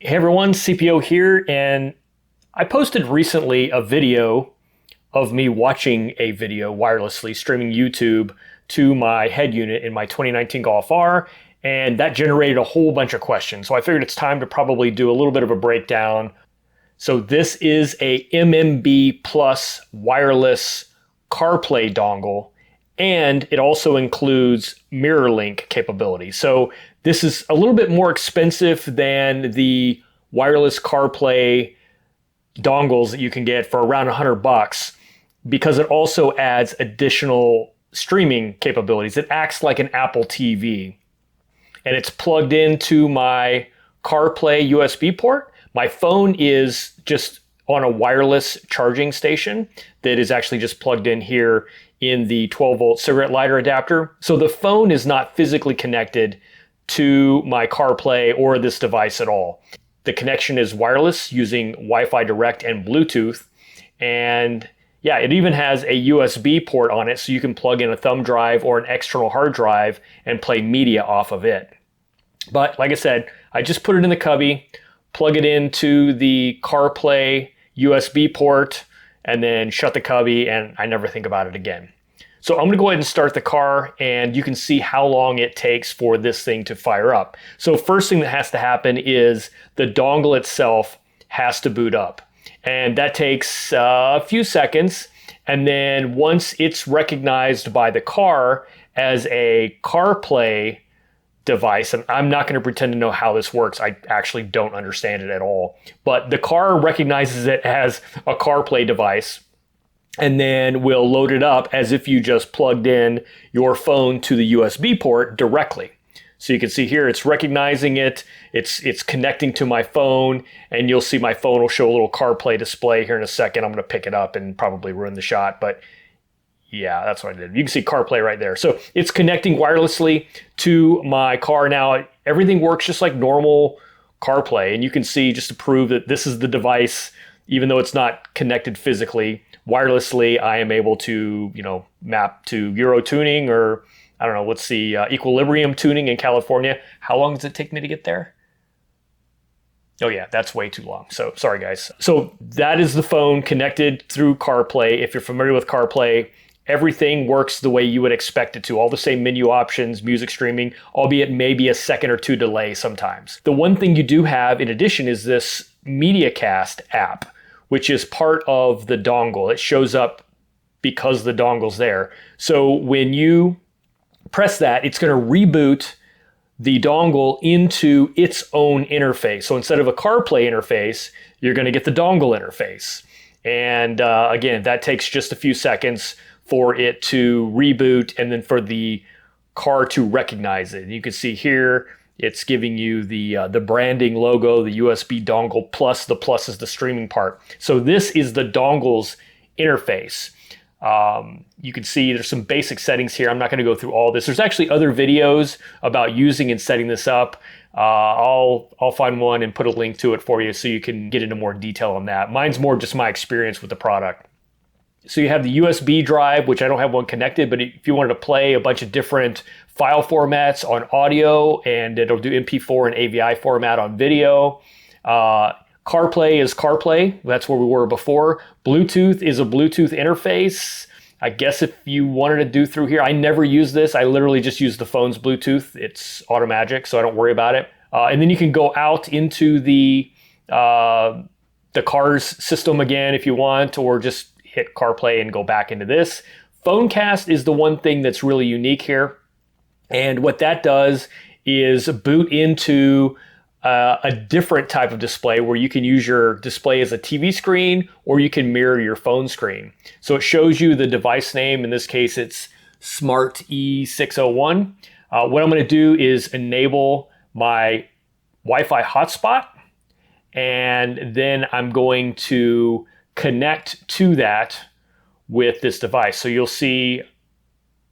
Hey everyone, CPO here, and I posted recently a video of me watching a video wirelessly streaming YouTube to my head unit in my 2019 Golf R, and that generated a whole bunch of questions. So I figured it's time to probably do a little bit of a breakdown. So this is a MMB Plus wireless Carplay dongle, and it also includes mirror link capability. So this is a little bit more expensive than the wireless CarPlay dongles that you can get for around $100 because it also adds additional streaming capabilities. It acts like an Apple TV, and it's plugged into my CarPlay USB port. My phone is just on a wireless charging station that is actually just plugged in here in the 12-volt cigarette lighter adapter. So the phone is not physically connected to my CarPlay or this device at all. The connection is wireless using Wi-Fi Direct and Bluetooth. And yeah, it even has a USB port on it, so you can plug in a thumb drive or an external hard drive and play media off of it. But like I said, I just put it in the cubby, plug it into the CarPlay USB port, and then shut the cubby, and I never think about it again. So I'm gonna go ahead and start the car, and you can see how long it takes for this thing to fire up. So first thing that has to happen is the dongle itself has to boot up. And that takes a few seconds. And then once it's recognized by the car as a CarPlay device, and I'm not gonna pretend to know how this works. I actually don't understand it at all. But the car recognizes it as a CarPlay device, and then we'll load it up as if you just plugged in your phone to the USB port directly. So you can see here, it's recognizing it, it's connecting to my phone, and you'll see my phone will show a little CarPlay display here in a second. I'm gonna pick it up and probably ruin the shot, but yeah, that's what I did. You can see CarPlay right there. So it's connecting wirelessly to my car now. Everything works just like normal CarPlay, and you can see, just to prove that this is the device, even though it's not connected physically, wirelessly, I am able to, map to Euro tuning, or I don't know, what's the equilibrium tuning in California. How long does it take me to get there? Oh yeah, that's way too long. So sorry guys. So that is the phone connected through CarPlay. If you're familiar with CarPlay, everything works the way you would expect it to. All the same menu options, music streaming, albeit maybe a second or two delay sometimes. The one thing you do have in addition is this Mediacast app, which is part of the dongle. It shows up because the dongle's there. So when you press that, it's gonna reboot the dongle into its own interface. So instead of a CarPlay interface, you're gonna get the dongle interface. And again, that takes just a few seconds for it to reboot and then for the car to recognize it. And you can see here, it's giving you the branding logo, the USB dongle plus. The plus is the streaming part. So this is the dongle's interface. You can see there's some basic settings here. I'm not going to go through all this. There's actually other videos about using and setting this up. I'll find one and put a link to it for you so you can get into more detail on that. Mine's more just my experience with the product. So you have the USB drive, which I don't have one connected, but if you wanted to play a bunch of different file formats on audio, and it'll do MP4 and AVI format on video. CarPlay is CarPlay. That's where we were before. Bluetooth is a Bluetooth interface. I guess if you wanted to do through here, I never use this. I literally just use the phone's Bluetooth. It's automagic, so I don't worry about it. And then you can go out into the car's system again if you want, or just hit CarPlay and go back into this. PhoneCast is the one thing that's really unique here. And what that does is boot into a different type of display where you can use your display as a TV screen, or you can mirror your phone screen. So it shows you the device name. In this case, it's Smart E601. What I'm going to do is enable my Wi-Fi hotspot, and then I'm going to connect to that with this device. So you'll see,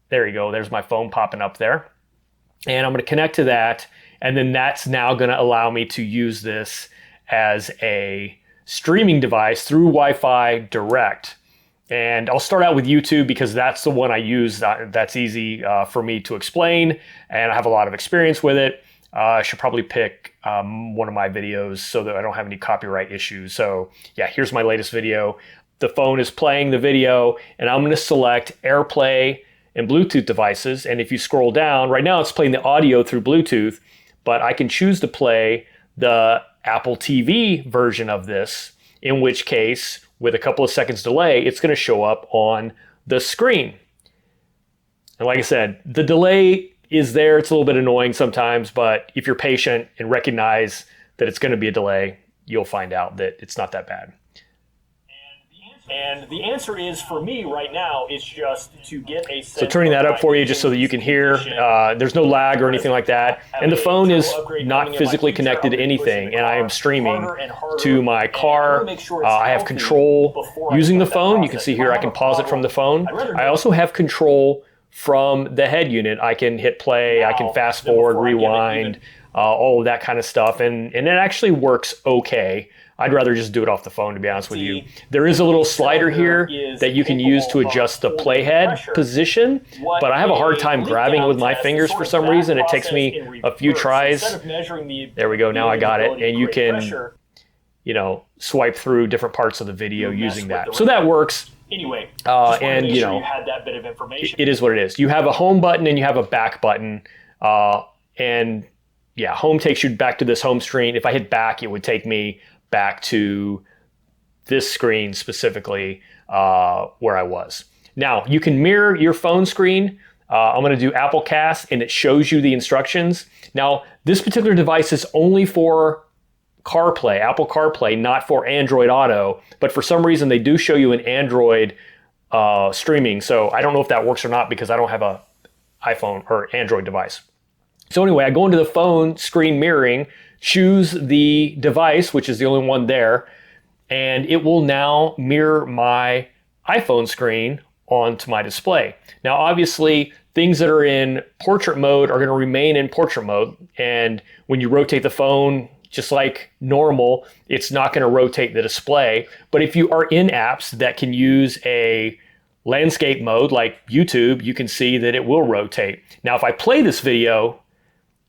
there you go, there's my phone popping up there. And I'm going to connect to that, and then that's now going to allow me to use this as a streaming device through Wi-Fi Direct. And I'll start out with YouTube because that's the one I use. That's easy for me to explain, and I have a lot of experience with it. I should probably pick one of my videos so that I don't have any copyright issues. So yeah, here's my latest video. The phone is playing the video, and I'm going to select AirPlay and Bluetooth devices. And if you scroll down, right now it's playing the audio through Bluetooth, but I can choose to play the Apple TV version of this, in which case, with a couple of seconds delay, it's going to show up on the screen. And like I said, the delay is there. It's a little bit annoying sometimes, but if you're patient and recognize that it's going to be a delay, you'll find out that it's not that bad. And the answer is, for me right now, is just to get a sense. So turning that up for you just so that you can hear, there's no lag or anything like that. And the phone is not physically connected to anything, and I am streaming to my car. I have control using the phone. You can see here I can pause it from the phone. I also have control from the head unit. I can hit play, I can fast forward, rewind, all of that kind of stuff, and it actually works okay. I'd rather just do it off the phone, to be honest with you. There is a little slider here that you can use to adjust the playhead position, but I have a hard time grabbing it with my fingers for some reason. It takes me a few tries. There we go, now I got it. And you can, you know, swipe through different parts of the video using that. So that works. Anyway, and you know, it is what it is. You have a home button and you have a back button, and yeah, home takes you back to this home screen. If I hit back, it would take me back to this screen specifically where I was. Now, you can mirror your phone screen. I'm going to do Apple Cast, and it shows you the instructions. Now, this particular device is only for CarPlay, Apple CarPlay, not for Android Auto, but for some reason they do show you an Android streaming. So I don't know if that works or not because I don't have a iPhone or Android device. So anyway, I go into the phone screen mirroring, choose the device, which is the only one there, and it will now mirror my iPhone screen onto my display. Now, obviously, things that are in portrait mode are going to remain in portrait mode, and when you rotate the phone, just like normal, it's not going to rotate the display. But if you are in apps that can use a landscape mode like YouTube, you can see that it will rotate. Now, if I play this video,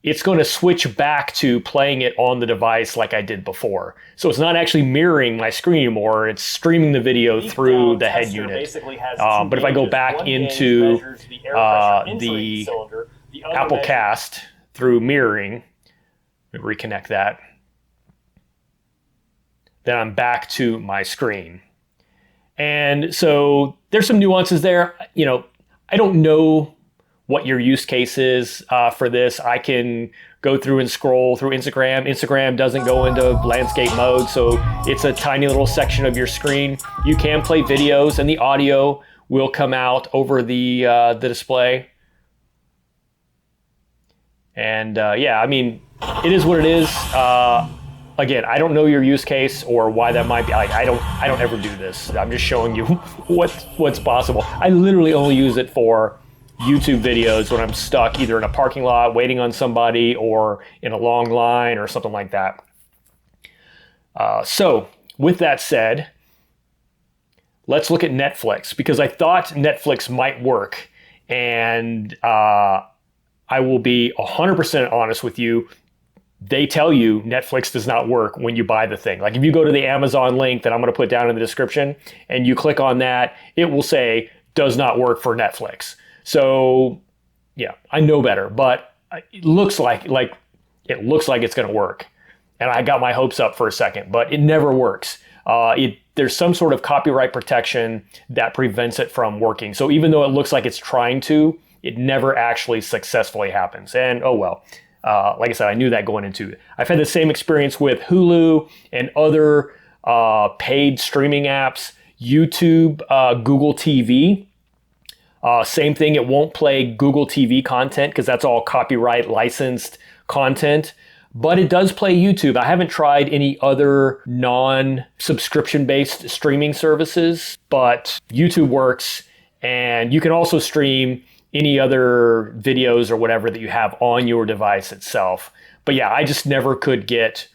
it's going to switch back to playing it on the device like I did before. So it's not actually mirroring my screen anymore. It's streaming the video through the head unit. But if I go back into the Apple Cast through mirroring, let me reconnect that, then I'm back to my screen. And so there's some nuances there. You know, I don't know what your use case is for this. I can go through and scroll through Instagram. Instagram doesn't go into landscape mode, so it's a tiny little section of your screen. You can play videos, and the audio will come out over the display. And yeah, I mean, it is what it is. Again, I don't know your use case or why that might be. Like, I don't ever do this. I'm just showing you what's possible. I literally only use it for YouTube videos when I'm stuck either in a parking lot waiting on somebody or in a long line or something like that. So with that said, let's look at Netflix, because I thought Netflix might work, and I will be 100% honest with you. They tell you Netflix does not work when you buy the thing. Like if you go to the Amazon link that I'm going to put down in the description and you click on that, it will say does not work for Netflix. So yeah, I know better, but it looks like it's going to work. And I got my hopes up for a second, but it never works. There's some sort of copyright protection that prevents it from working. So even though it looks like it's trying to, it never actually successfully happens. And oh well. Like I said, I knew that going into it. I've had the same experience with Hulu and other paid streaming apps, YouTube, Google TV. Same thing, it won't play Google TV content because that's all copyright licensed content, but it does play YouTube. I haven't tried any other non-subscription based streaming services, but YouTube works, and you can also stream any other videos or whatever that you have on your device itself. But yeah, I just never could get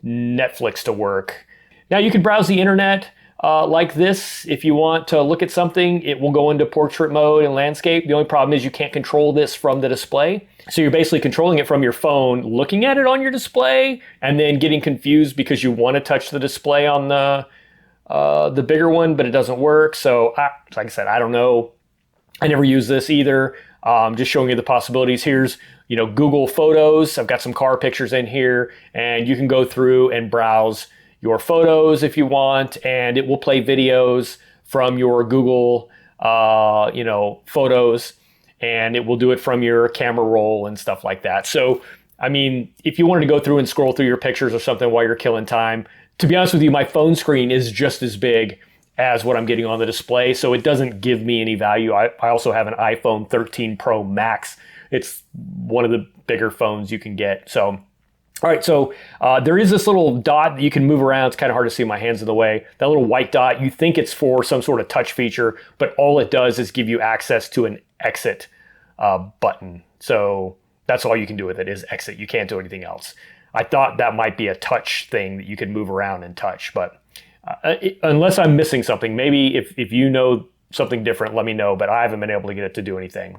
Netflix to work. Now you can browse the internet. like this. If you want to look at something, it will go into portrait mode and landscape. The only problem is you can't control this from the display. So you're basically controlling it from your phone, looking at it on your display, and then getting confused because you want to touch the display on the bigger one, but it doesn't work. So like I said, I don't know. I never use this either. Just showing you the possibilities. Here's, Google Photos. I've got some car pictures in here, and you can go through and browse your photos if you want, and it will play videos from your Google, photos, and it will do it from your camera roll and stuff like that. So, if you wanted to go through and scroll through your pictures or something while you're killing time, to be honest with you, my phone screen is just as big as what I'm getting on the display, so it doesn't give me any value. I also have an iPhone 13 Pro Max. It's one of the bigger phones you can get. So, all right, so there is this little dot that you can move around. It's kind of hard to see, my hands in the way. That little white dot, you think it's for some sort of touch feature, but all it does is give you access to an exit button. So that's all you can do with it is exit. You can't do anything else. I thought that might be a touch thing that you could move around and touch, but unless I'm missing something, maybe if you know something different, let me know, but I haven't been able to get it to do anything.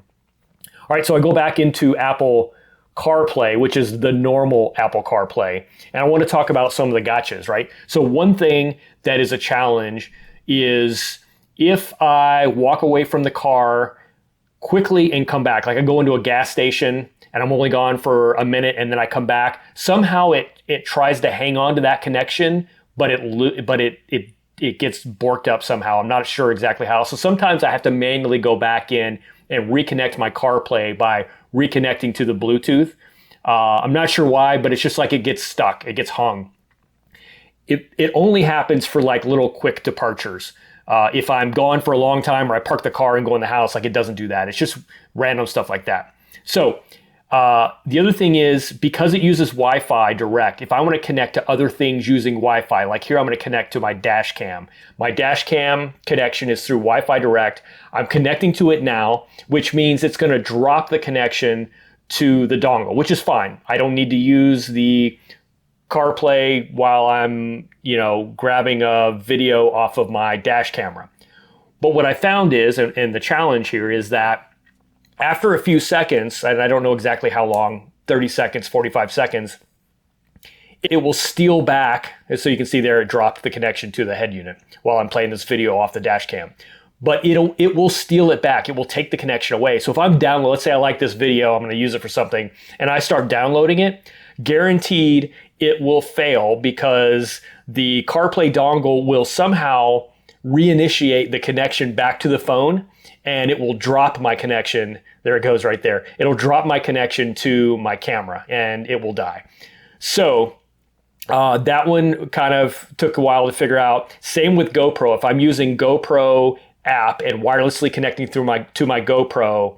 All right, so I go back into Apple CarPlay, which is the normal Apple CarPlay, and I want to talk about some of the gotchas, right? So one thing that is a challenge is if I walk away from the car quickly and come back, like I go into a gas station and I'm only gone for a minute and then I come back, somehow it tries to hang on to that connection, but it gets borked up somehow. I'm not sure exactly how. So sometimes I have to manually go back in and reconnect my CarPlay by reconnecting to the Bluetooth. I'm not sure why, but it's just like it gets stuck, it gets hung. It only happens for like little quick departures. If I'm gone for a long time or I park the car and go in the house, like it doesn't do that. It's just random stuff like that. So the other thing is, because it uses Wi-Fi Direct, if I want to connect to other things using Wi-Fi, like here I'm going to connect to my dash cam. My dash cam connection is through Wi-Fi Direct. I'm connecting to it now, which means it's going to drop the connection to the dongle, which is fine. I don't need to use the CarPlay while I'm, grabbing a video off of my dash camera. But what I found is, and the challenge here is that after a few seconds, and I don't know exactly how long, 30 seconds, 45 seconds, it will steal back. So you can see there, it dropped the connection to the head unit while I'm playing this video off the dash cam. But it will steal it back. It will take the connection away. So if I'm downloading, let's say I like this video, I'm going to use it for something, and I start downloading it, guaranteed it will fail because the CarPlay dongle will somehow reinitiate the connection back to the phone, and it will drop my connection. There it goes right there. It'll drop my connection to my camera and it will die. So that one kind of took a while to figure out. Same with GoPro. If I'm using GoPro app and wirelessly connecting to my GoPro,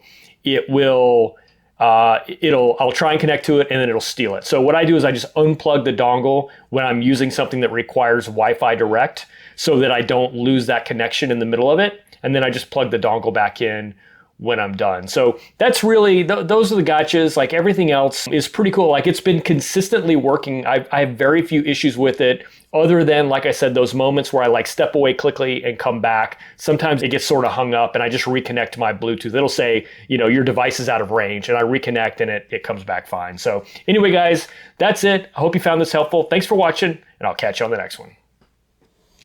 I'll try and connect to it and then it'll steal it. So what I do is I just unplug the dongle when I'm using something that requires Wi-Fi Direct so that I don't lose that connection in the middle of it. And then I just plug the dongle back in when I'm done. So that's really, those are the gotchas. Like everything else is pretty cool. Like it's been consistently working. I have very few issues with it other than, like I said, those moments where I like step away quickly and come back. Sometimes it gets sort of hung up and I just reconnect to my Bluetooth. It'll say, your device is out of range, and I reconnect and it comes back fine. So anyway, guys, that's it. I hope you found this helpful. Thanks for watching, and I'll catch you on the next one.